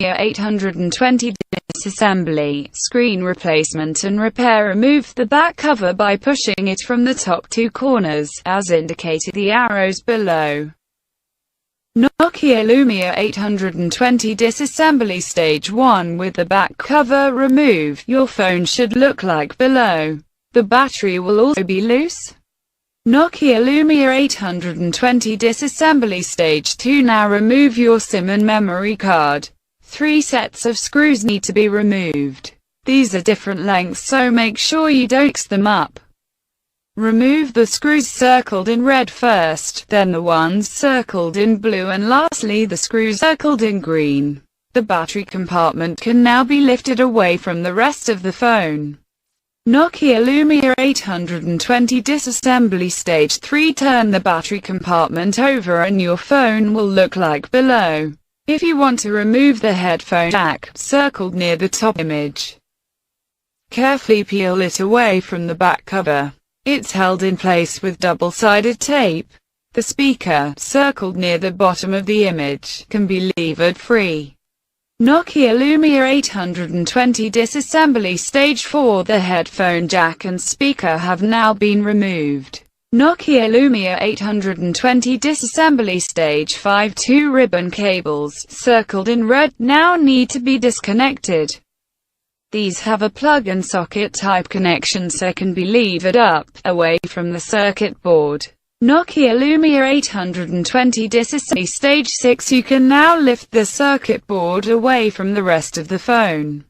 820 disassembly, screen replacement and repair. Remove the back cover by pushing it from the top two corners, as indicated the arrows below. Nokia Lumia 820 Disassembly Stage 1. With the back cover removed, your phone should look like below. The battery will also be loose. Nokia Lumia 820 Disassembly Stage 2. Now remove your SIM and memory card. 3 sets of screws need to be removed. These are different lengths, so make sure you don't mix them up. Remove the screws circled in red first, then the ones circled in blue, and lastly the screws circled in green. The battery compartment can now be lifted away from the rest of the phone. Nokia Lumia 820 Disassembly Stage 3. Turn the battery compartment over and your phone will look like below. If you want to remove the headphone jack, circled near the top image, carefully peel it away from the back cover. It's held in place with double-sided tape. The speaker, circled near the bottom of the image, can be levered free. Nokia Lumia 820 Disassembly Stage 4. The headphone jack and speaker have now been removed. Nokia Lumia 820 Disassembly Stage 5. 2 ribbon cables, circled in red, now need to be disconnected. These have a plug and socket type connection, so can be levered up, away from the circuit board. Nokia Lumia 820 Disassembly Stage 6. You can now lift the circuit board away from the rest of the phone,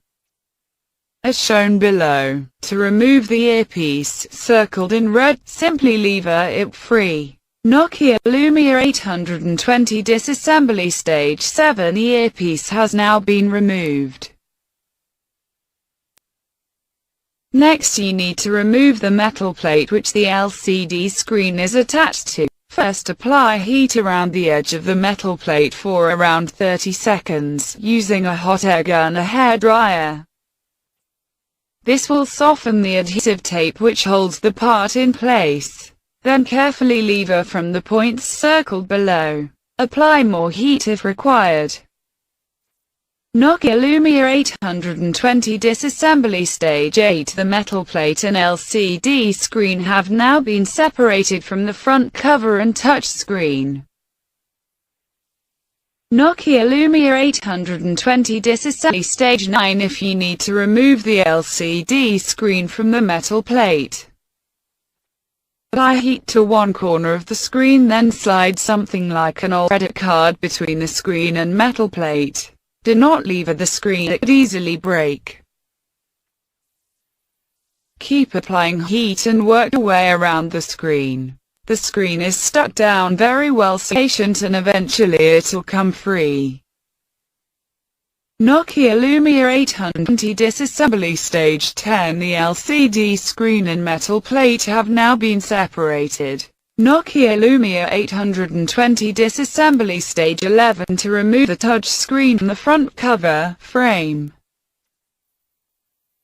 as shown below. To remove the earpiece, circled in red, simply lever it free. Nokia Lumia 820 Disassembly Stage 7. The earpiece has now been removed. Next you need to remove the metal plate which the LCD screen is attached to. First apply heat around the edge of the metal plate for around 30 seconds, using a hot air gun or hairdryer. This will soften the adhesive tape which holds the part in place. Then carefully lever from the points circled below. Apply more heat if required. Nokia Lumia 820 Disassembly Stage 8. The metal plate and LCD screen have now been separated from the front cover and touch screen. Nokia Lumia 820 Disassembly Stage 9. If you need to remove the LCD screen from the metal plate, apply heat to one corner of the screen, then slide something like an old credit card between the screen and metal plate. Do not lever the screen, it could easily break. Keep applying heat and work your way around the screen. The screen is stuck down very well, so patient and eventually it'll come free. Nokia Lumia 820 Disassembly Stage 10. The LCD screen and metal plate have now been separated. Nokia Lumia 820 Disassembly Stage 11. To remove the touch screen from the front cover frame,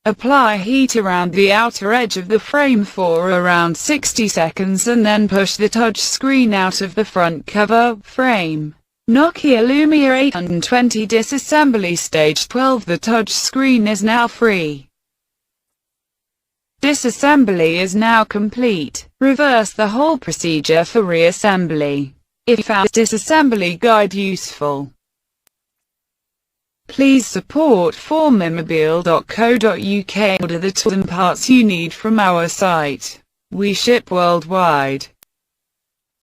apply heat around the outer edge of the frame for around 60 seconds and then push the touch screen out of the front cover frame. Nokia Lumia 820 Disassembly Stage 12. The touch screen is now free. Disassembly is now complete. Reverse the whole procedure for reassembly. If you found this disassembly guide useful, please support formimobile.co.uk. Order the tools and parts you need from our site. We ship worldwide.